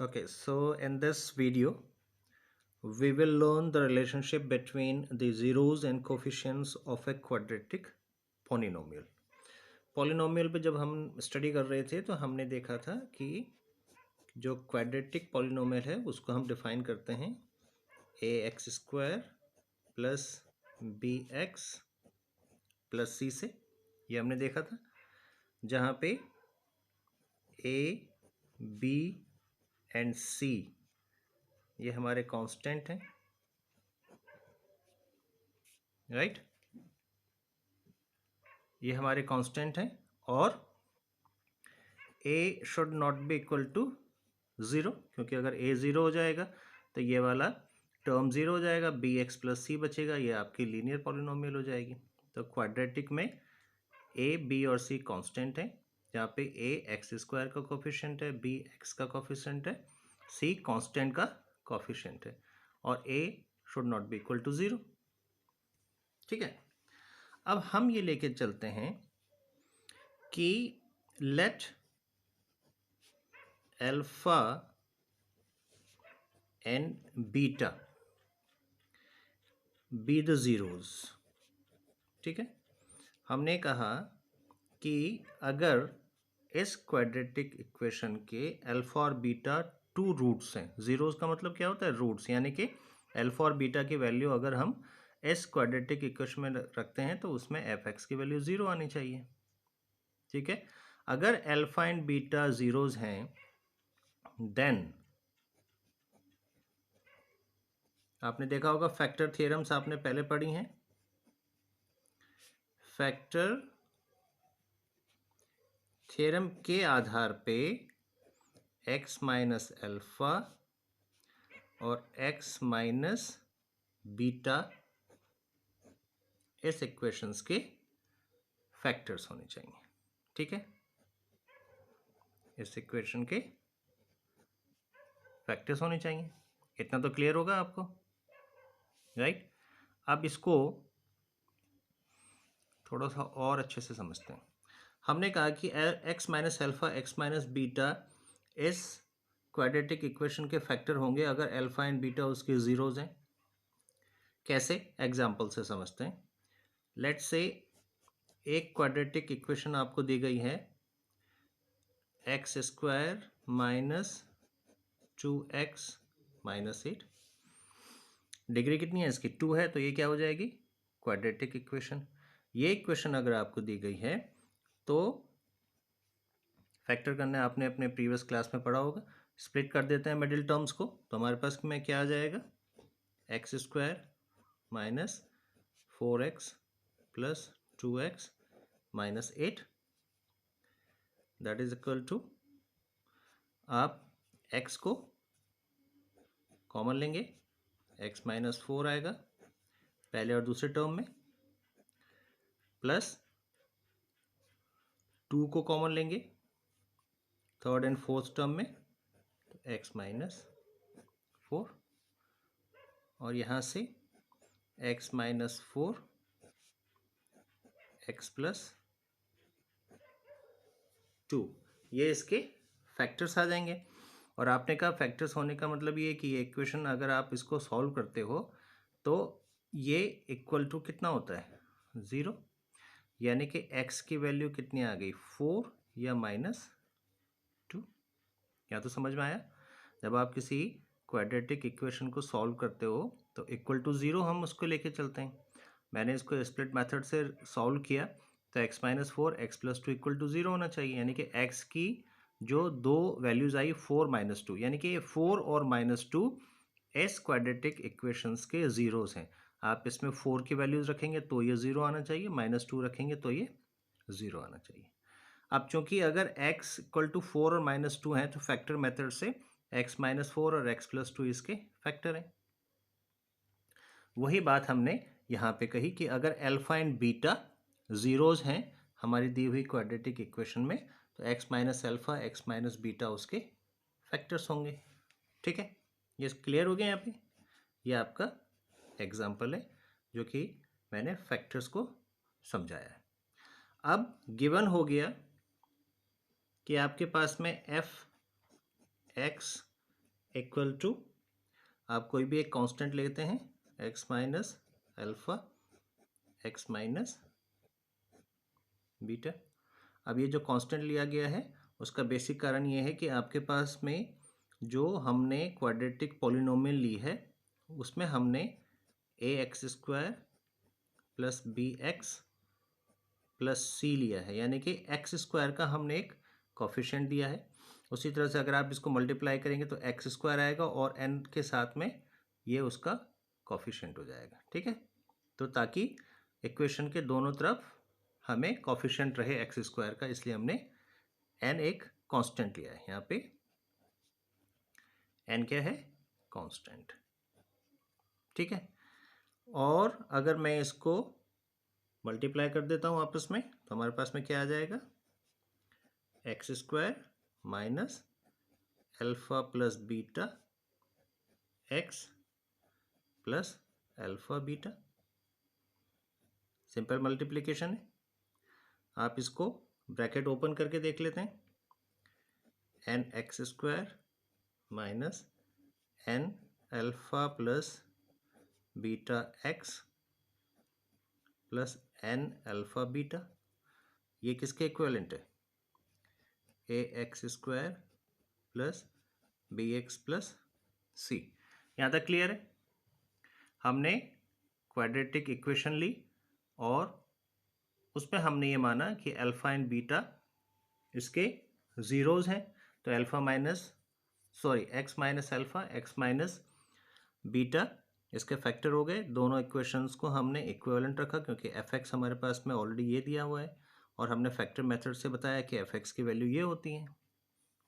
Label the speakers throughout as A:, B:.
A: Okay, so in this video, we will learn the relationship between the zeros and coefficients of a quadratic polynomial. Polynomial पे जब हम study कर रहे थे तो हमने देखा था कि जो क्वाड्रेटिक पॉलिनोमियल है उसको हम डिफाइन करते हैं a x square plus b x plus c से। ये हमने देखा था जहाँ पे ए बी एंड सी ये हमारे कांस्टेंट हैं, राइट। ये हमारे कांस्टेंट हैं और a should not be equal to zero, क्योंकि अगर a ज़ीरो हो जाएगा तो ये वाला टर्म ज़ीरो हो जाएगा, बी एक्स प्लस सी बचेगा, ये आपकी लीनियर पॉलिनोमियल हो जाएगी। तो क्वाड्रेटिक में a b और c कांस्टेंट है, जहाँ पे a एक्स स्क्वायर का कोफिशिएंट है, b एक्स का कोफिशिएंट है, c कांस्टेंट का कोफिशिएंट है और a should not be equal to zero. ठीक है, अब हम ये लेके चलते हैं कि let alpha and beta be the zeros. ठीक है, हमने कहा कि अगर इस क्वाड्रेटिक इक्वेशन के अल्फा और बीटा टू रूट्स हैं, ज़ीरोज़ का मतलब क्या होता है, रूट्स, यानी कि अल्फा और बीटा की वैल्यू अगर हम इस क्वाड्रेटिक इक्वेशन में रखते हैं तो उसमें एफ एक्स की वैल्यू ज़ीरो आनी चाहिए। ठीक है, अगर अल्फा एंड बीटा ज़ीरोज़ हैं देन आपने देखा होगा फैक्टर थियरम्स आपने पहले पढ़ी हैं। फैक्टर थ्योरम के आधार पे x माइनस अल्फा और x माइनस बीटा इस इक्वेशंस के फैक्टर्स होने चाहिए। ठीक है, इस इक्वेशन के फैक्टर्स होने चाहिए, इतना तो क्लियर होगा आपको, राइट। अब इसको थोड़ा सा और अच्छे से समझते हैं। हमने कहा कि x minus alpha x minus beta इस क्वाड्रेटिक इक्वेशन के फैक्टर होंगे अगर अल्फा एंड बीटा उसके ज़ीरोज़ हैं। कैसे, एग्जाम्पल से समझते हैं। लेट्स से एक क्वाड्रेटिक इक्वेशन आपको दी गई है x square minus 2x minus 8। Degree कितनी है इसकी, 2 है, तो ये क्या हो जाएगी, क्वाड्रेटिक इक्वेशन। ये इक्वेशन अगर आपको दी गई है तो फैक्टर करना आपने अपने प्रीवियस क्लास में पढ़ा होगा। स्प्लिट कर देते हैं मिडिल टर्म्स को, तो हमारे पास में क्या आ जाएगा, x square minus 4x plus 2x minus 8 that is equal to, आप x को कॉमन लेंगे, x माइनस 4 आएगा पहले और दूसरे टर्म में, प्लस 2 को कॉमन लेंगे थर्ड एंड फोर्थ टर्म में, तो x माइनस 4 और यहाँ से x माइनस 4 x प्लस 2, ये इसके फैक्टर्स आ जाएंगे। और आपने कहा फैक्टर्स होने का मतलब ये कि ये इक्वेशन अगर आप इसको सॉल्व करते हो तो ये इक्वल टू कितना होता है, ज़ीरो, यानी कि x की वैल्यू कितनी आ गई, 4 या माइनस 2। या तो समझ में आया, जब आप किसी क्वाड्रेटिक इक्वेशन को सॉल्व करते हो तो इक्वल टू ज़ीरो हम उसको लेके चलते हैं। मैंने इसको स्प्लिट मेथड से सॉल्व किया तो x minus 4 x plus 2 equal to zero होना चाहिए, यानी कि x की जो दो वैल्यूज़ आई 4 माइनस 2, यानी कि ये 4 और माइनस 2 इस क्वाड्रेटिक इक्वेशंस के ज़ीरोज़ हैं। आप इसमें 4 की वैल्यूज़ रखेंगे तो ये ज़ीरो आना चाहिए, माइनस 2 रखेंगे तो ये ज़ीरो आना चाहिए। अब चूंकि अगर x इक्वल टू 4 और माइनस 2 है तो फैक्टर मेथड से x माइनस 4 और x प्लस 2 इसके फैक्टर हैं। वही बात हमने यहाँ पे कही कि अगर अल्फा एंड बीटा ज़ीरोज़ हैं हमारी दी हुई क्वाड्रेटिक इक्वेशन में तो x minus alpha x minus beta उसके फैक्टर्स होंगे। ठीक है, ये क्लियर हो गया यहाँ पे। ये आपका एग्जाम्पल है जो कि मैंने फैक्टर्स को समझाया है। अब गिवन हो गया कि आपके पास में एफ एक्स इक्वल टू, आप कोई भी एक कांस्टेंट लेते हैं, x minus alpha x minus beta. अब ये जो कांस्टेंट लिया गया है उसका बेसिक कारण ये है कि आपके पास में जो हमने क्वाड्रेटिक पॉलिनोमियल ली है उसमें हमने ax² प्लस bx प्लस सी लिया है, यानी कि x² का हमने एक कोफिशिएंट दिया है। उसी तरह से अगर आप इसको मल्टीप्लाई करेंगे तो x² आएगा और n के साथ में ये उसका कोफिशिएंट हो जाएगा। ठीक है, तो ताकि इक्वेशन के दोनों तरफ हमें कोफिशिएंट रहे x² का, इसलिए हमने n एक कांस्टेंट लिया है। यहाँ पे n क्या है, कांस्टेंट। ठीक है, और अगर मैं इसको मल्टीप्लाई कर देता हूँ आपस में तो हमारे पास में क्या आ जाएगा, x² minus alpha plus beta x plus alpha beta. Simple multiplication है। आप इसको ब्रैकेट ओपन करके देख लेते हैं, n(x² minus n alpha plus beta x plus n alpha beta, ये किसके इक्विवेलेंट है, ax² plus bx plus c। यहाँ तक क्लियर है। हमने क्वाड्रेटिक इक्वेशन ली और उसमें हमने ये माना कि अल्फा एंड बीटा इसके ज़ीरोज़ हैं, तो x minus alpha x minus beta इसके फैक्टर हो गए। दोनों इक्वेशंस को हमने इक्विवेलेंट रखा क्योंकि fx हमारे पास में ऑलरेडी ये दिया हुआ है और हमने फैक्टर मेथड से बताया कि fx की वैल्यू ये होती है।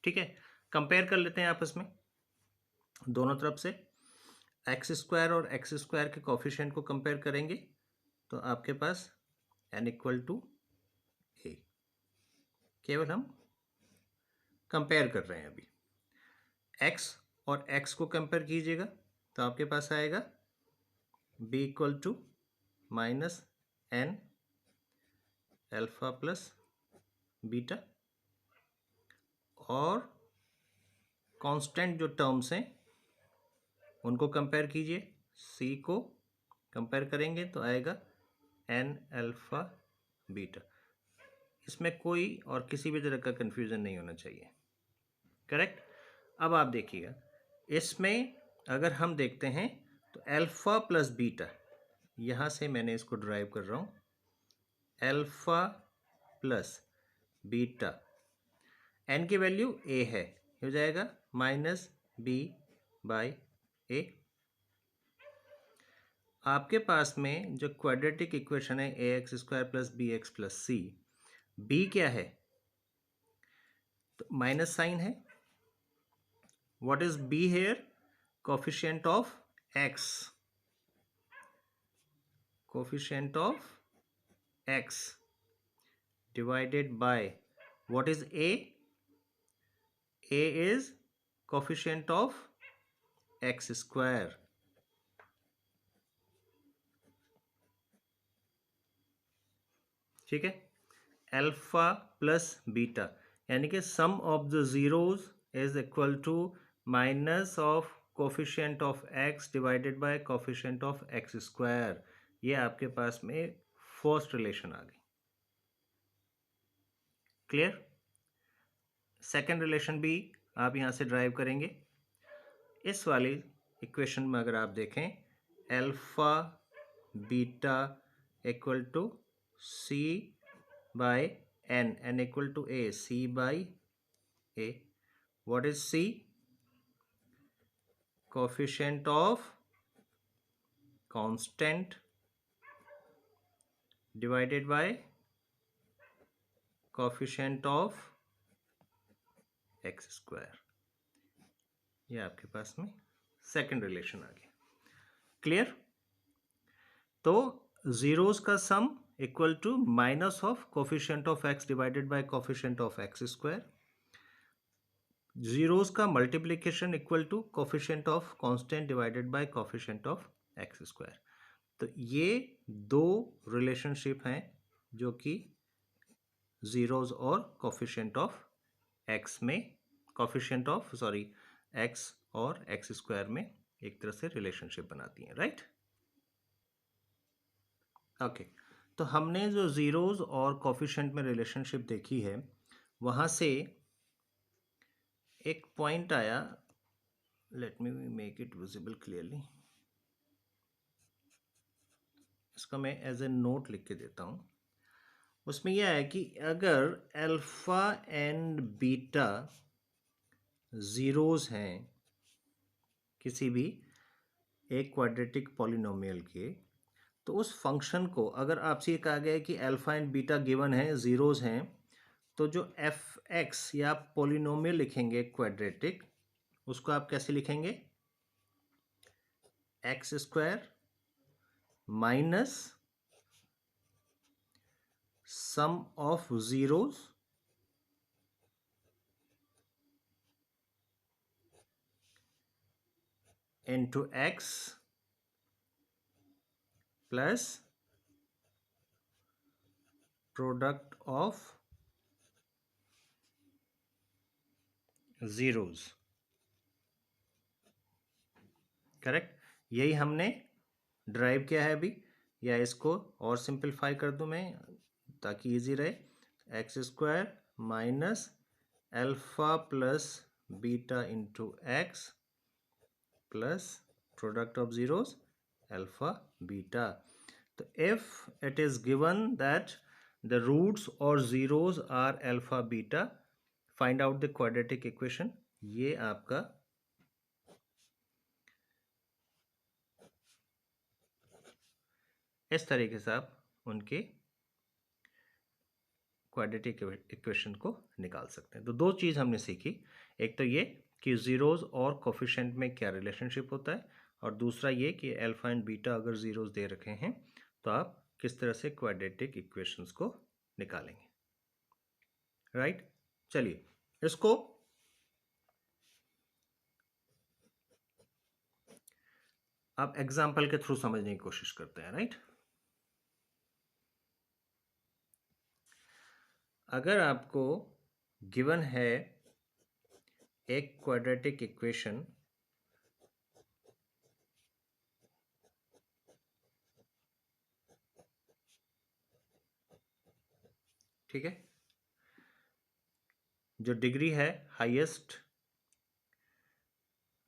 A: ठीक है, कंपेयर कर लेते हैं आपस में दोनों तरफ से। x² और x² के कोफिशिएंट को कंपेयर करेंगे तो आपके पास n इक्वल टू a, केवल हम कंपेयर कर रहे हैं अभी। x और x को कंपेयर कीजिएगा तो आपके पास आएगा b equal to minus n alpha plus beta, और कांस्टेंट जो टर्म्स हैं उनको कंपेयर कीजिए। c को कंपेयर करेंगे तो आएगा n अल्फा बीटा। इसमें कोई और किसी भी तरह का कन्फ्यूज़न नहीं होना चाहिए। करेक्ट। अब आप देखिएगा, इसमें अगर हम देखते हैं तो अल्फा प्लस बीटा, यहाँ से मैंने इसको ड्राइव कर रहा हूँ, अल्फा प्लस बीटा n की वैल्यू a है, हो जाएगा माइनस b बाई a। आपके पास में जो क्वाड्रेटिक इक्वेशन है ax² plus bx plus c, b क्या है, तो माइनस साइन है। What is b here, coefficient of x, coefficient of x divided by what is a, a is coefficient of x²। ठीक है, अल्फा प्लस बीटा यानी कि sum of the zeros is equal to minus of coefficient of x divided by coefficient of x²। ये आपके पास में first relation आ गई। Clear. Second relation भी आप यहाँ से ड्राइव करेंगे। इस वाली इक्वेशन में अगर आप देखें, alpha beta equal to c by n equal to a, c by a। What is c, coefficient of constant divided by coefficient of x²। ये आपके पास में सेकंड रिलेशन आ गया। क्लियर। तो जीरोस का sum equal to minus of coefficient of x divided by coefficient of x²। Zeros का multiplication equal to coefficient of constant divided by coefficient of x²। तो ये दो रिलेशनशिप हैं जो कि जीरोस और कोफिशिएंट ऑफ x में, कोफिशिएंट ऑफ x और एक्स स्क्वायर में एक तरह से रिलेशनशिप बनाती हैं, राइट। ओके, तो हमने जो ज़ीरोज़ और कोफिशिएंट में रिलेशनशिप देखी है, वहाँ से एक पॉइंट आया, let me make it visible clearly, इसका मैं एज ए नोट लिख के देता हूँ। उसमें यह है कि अगर अल्फ़ा एंड बीटा ज़ीरोज़ हैं किसी भी एक क्वाड्रेटिक पॉलिनोमियल के, तो उस फंक्शन को अगर आपसे ये कहा गया है कि अल्फ़ा एंड बीटा गिवन है, ज़ीरोज़ हैं, तो जो एफ एक्स या आप पॉलिनोमियल लिखेंगे क्वाड्रेटिक, उसको आप कैसे लिखेंगे? X square minus sum of zeros into x plus product of zeros, correct. यही हमने ड्राइव किया है अभी, या इसको और सिंपलीफाई कर दूं मैं ताकि इजी रहे। X square minus alpha plus beta into x plus product of zeros alpha beta. तो if it is given that the roots or zeros are alpha beta, find out the quadratic equation। ये आपका इस तरीके से आप उनके quadratic equation को निकाल सकते हैं। तो दो चीज़ हमने सीखी, एक तो ये कि ज़ीरोज़ और कोफिशिएंट में क्या रिलेशनशिप होता है, और दूसरा ये कि अल्फा एंड बीटा अगर ज़ीरोज़ दे रखे हैं तो आप किस तरह से क्वाड्रेटिक इक्वेशंस को निकालेंगे, राइट। चलिए इसको आप एग्जाम्पल के थ्रू समझने की कोशिश करते हैं, राइट। अगर आपको गिवन है एक क्वाड्रेटिक इक्वेशन ठीक है, जो डिग्री है हाईएस्ट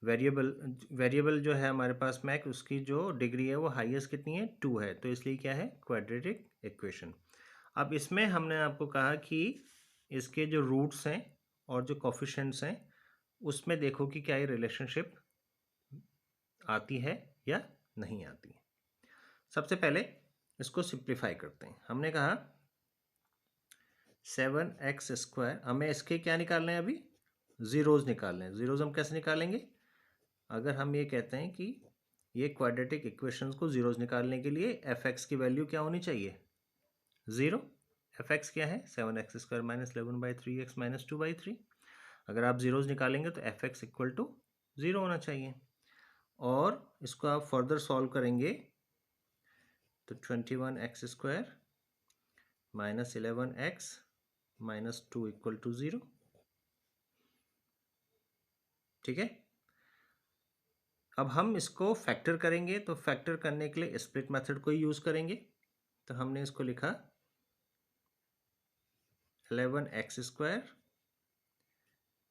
A: वेरिएबल जो है हमारे पास मैक, उसकी जो डिग्री है वो हाईएस्ट कितनी है? 2 है, तो इसलिए क्या है? Quadratic equation. अब इसमें हमने आपको कहा कि इसके जो रूट्स हैं और जो कोफिशिएंट्स हैं उसमें देखो कि क्या ये रिलेशनशिप आती है या नहीं आती है। सबसे पहले इसको सिंप्लीफाई करते हैं। हमने कहा 7x स्क्वायर, हमें इसके क्या निकालने हैं? अभी ज़ीरोज़ निकालने हैं। ज़ीरोज़ हम कैसे निकालेंगे? अगर हम ये कहते हैं कि ये क्वाड्रेटिक इक्वेशंस को ज़ीरोज़ निकालने के लिए एफ एक्स की वैल्यू क्या होनी चाहिए? 0। एफ एक्स क्या है? 7x square minus 11/3x minus 2/3। अगर आप ज़ीरोज़ निकालेंगे तो एफ एक्स इक्वल टू 0 होना चाहिए। और इसको आप फर्दर सॉल्व करेंगे तो 21x square minus 11x minus 2 equal to 0, ठीक है। अब हम इसको फैक्टर करेंगे, तो फैक्टर करने के लिए स्प्लिट मेथड को ही यूज़ करेंगे। तो हमने इसको लिखा 11x square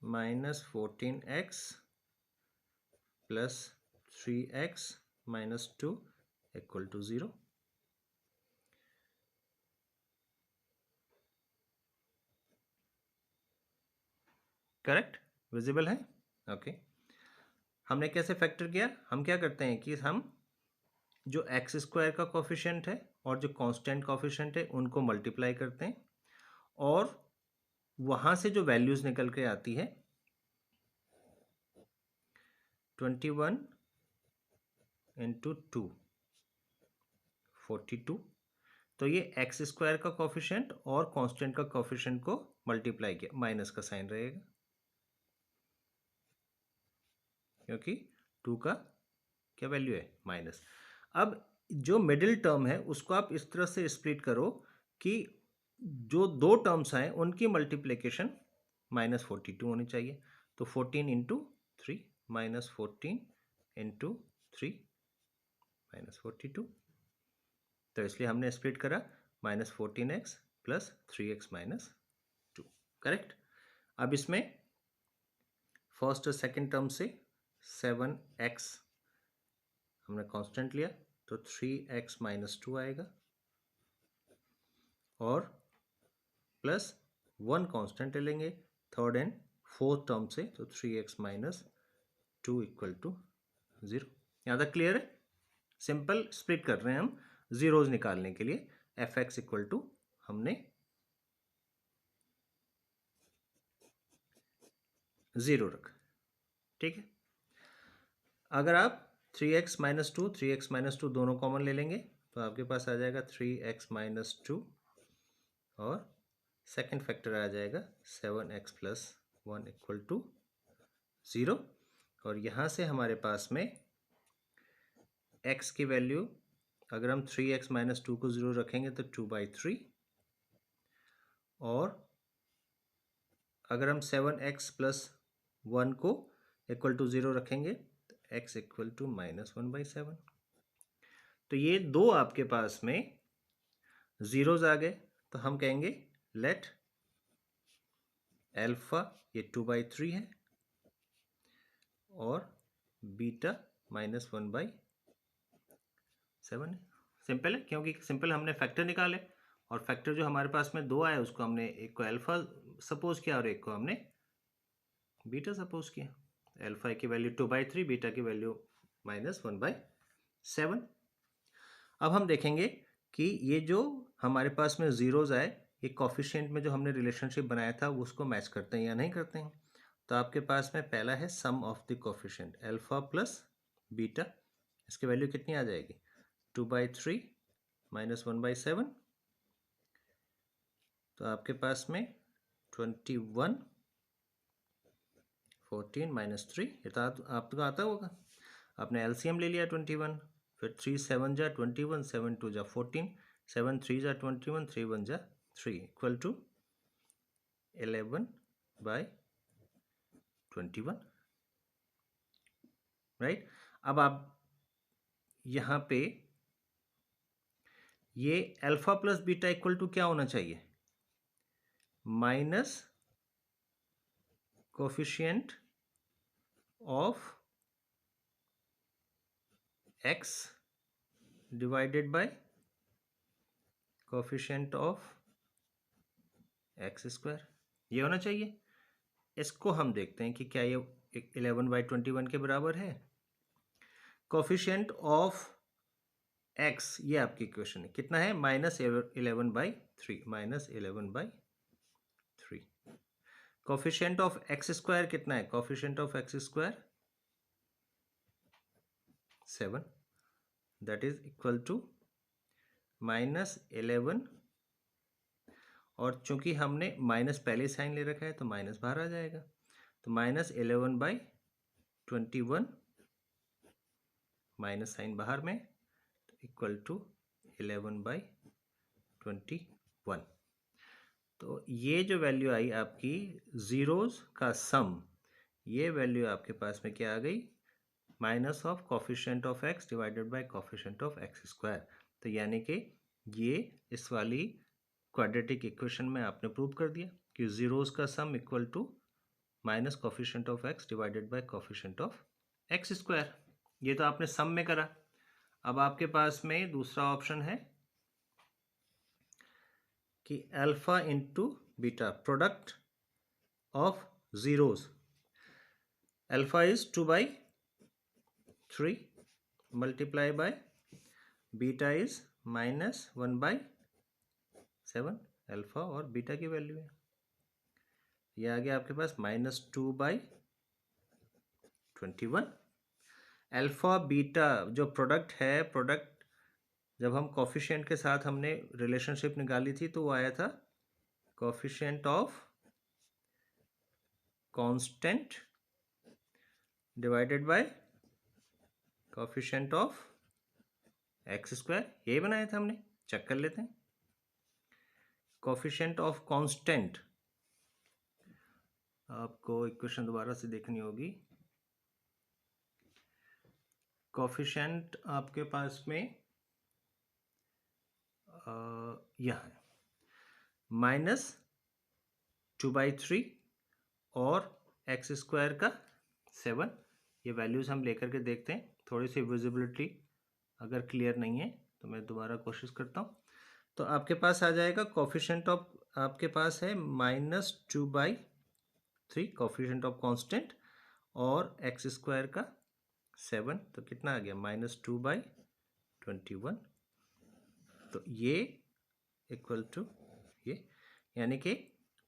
A: minus 14x plus 3x minus 2 equal to 0। Correct, visible है? ओके। हमने कैसे फैक्टर किया? हम क्या करते हैं कि हम जो एक्स स्क्वायर का कोफिशिएंट है और जो कांस्टेंट कोफिशिएंट है उनको मल्टीप्लाई करते हैं, और वहाँ से जो वैल्यूज़ निकल के आती है 21 इंटू 2 42, तो ये एक्स स्क्वायर का कोफिशिएंट और कांस्टेंट का कोफिशिएंट को मल्टीप्लाई किया, माइनस का साइन रहेगा क्योंकि 2 का क्या वैल्यू है? माइनस। अब जो मिडिल टर्म है उसको आप इस तरह से स्प्लिट करो कि जो दो टर्म्स हैं उनकी मल्टीप्लिकेशन -42 होनी चाहिए। तो 14 इंटू 3 माइनस 14 इंटू 3 माइनस 42, तो इसलिए हमने स्प्लिट करा minus 14x plus 3x minus 2, correct. अब इसमें फर्स्ट और सेकेंड टर्म से 7x हमने कांस्टेंट लिया तो 3x माइनस 2 आएगा, और प्लस 1 कांस्टेंट ले लेंगे थर्ड एंड फोर्थ टर्म से, तो 3x माइनस 2 इक्वल टू 0। यहाँ तक क्लियर है? सिंपल स्प्लिट कर रहे हैं हम जीरोज निकालने के लिए। fx इक्वल टू हमने 0 रखा, ठीक है। अगर आप 3x माइनस 2 3x माइनस 2 दोनों कॉमन ले लेंगे तो आपके पास आ जाएगा 3x माइनस 2, और सेकेंड फैक्टर आ जाएगा 7x प्लस 1 इक्वल टू 0। और यहाँ से हमारे पास में x की वैल्यू, अगर हम 3x माइनस 2 को 0 रखेंगे तो 2/3, और अगर हम 7x प्लस 1 को इक्वल टू 0 रखेंगे तो x इक्वल टू माइनस 1/7। तो ये दो आपके पास में जीरोज आ गए, तो हम कहेंगे लेट अल्फा ये 2/3 है और बीटा माइनस 1/7 है। सिंपल है, क्योंकि सिंपल हमने फैक्टर निकाले, और फैक्टर जो हमारे पास में दो आए उसको हमने एक को अल्फा सपोज किया और एक को हमने बीटा सपोज किया। अल्फा की वैल्यू 2/3, बीटा की वैल्यू माइनस 1/7। अब हम देखेंगे कि ये जो हमारे पास में जीरोज आए, ये कॉफिशिएंट में जो हमने रिलेशनशिप बनाया था वो उसको मैच करते हैं या नहीं करते हैं। तो आपके पास में पहला है sum of the coefficient alpha plus beta, इसकी वैल्यू कितनी आ जाएगी 2/3 माइनस 1/7, तो आपके पास में 21 14 माइनस 3, ये तो आपको आता होगा। आपने एलसीएम ले लिया 21, फिर 3 7 जा 21, 7 2 जा 14, 7 3 जा 21, 3 1 जा 3 इक्वल टू 11/21, राइट। अब आप यहाँ पे ये alpha plus beta equal to क्या होना चाहिए, minus coefficient of x divided by coefficient of x square, ये होना चाहिए। इसको हम देखते हैं कि क्या ये 11/21 के बराबर है। कोफिशिएंट ऑफ x, ये आपकी इक्वेशन है, कितना है minus 11/3, minus 11/3। Coefficient of x square कितना है, coefficient of x square 7, that is equal to minus 11, और चूंकि हमने माइनस पहले साइन ले रखा है तो माइनस बाहर आ जाएगा, तो माइनस 11/21 माइनस साइन बाहर में, तो इक्वल टू 11/21। तो ये जो वैल्यू आई आपकी जीरोज का सम, ये वैल्यू आपके पास में क्या आ गई, minus of coefficient of x divided by coefficient of x square. तो यानी कि ये इस वाली क्वाड्रेटिक इक्वेशन में आपने प्रूव कर दिया कि जीरोज का sum equal to minus coefficient of x divided by coefficient of x square. ये तो आपने सम में करा। अब आपके पास में दूसरा ऑप्शन है कि alpha into beta, product of zeros, alpha is 2/3 multiply by beta is minus 1/7, alpha और बीटा की वैल्यू है। ये आ गया आपके पास माइनस 2/21। अल्फा बीटा जो प्रोडक्ट है, प्रोडक्ट जब हम कोफिशिएंट के साथ हमने रिलेशनशिप निकाली थी तो वो आया था coefficient of constant divided by coefficient of x square, यही बनाया था हमने। चेक कर लेते हैं। कोफिशिएंट ऑफ कांस्टेंट, आपको इक्वेशन दोबारा से देखनी होगी। कोफिशिएंट आपके पास में यह है -2/3 और x स्क्वायर का 7। ये वैल्यूज़ हम लेकर के देखते हैं। थोड़ी सी विजिबिलिटी अगर क्लियर नहीं है तो मैं दोबारा कोशिश करता हूँ। तो आपके पास आ जाएगा कोफिशिएंट ऑफ, आपके पास है -2/3 कोफिशिएंट ऑफ कांस्टेंट और x स्क्वायर का 7, तो कितना आ गया -2/21। तो ये इक्वल टू ये, यानी कि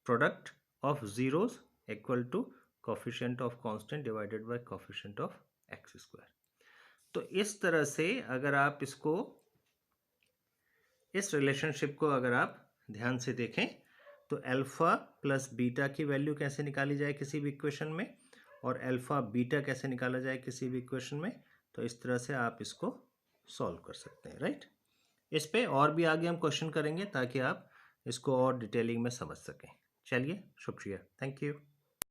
A: product of zeros equal to coefficient of constant divided by coefficient of x square. तो इस तरह से अगर आप इसको, इस रिलेशनशिप को अगर आप ध्यान से देखें तो अल्फा प्लस बीटा की वैल्यू कैसे निकाली जाए किसी भी इक्वेशन में, और अल्फा बीटा कैसे निकाला जाए किसी भी इक्वेशन में, तो इस तरह से आप इसको सॉल्व कर सकते हैं, राइट। इस पे और भी आगे हम क्वेश्चन करेंगे ताकि आप इसको और डिटेलिंग में समझ सकें। चलिए, शुक्रिया, थैंक यू।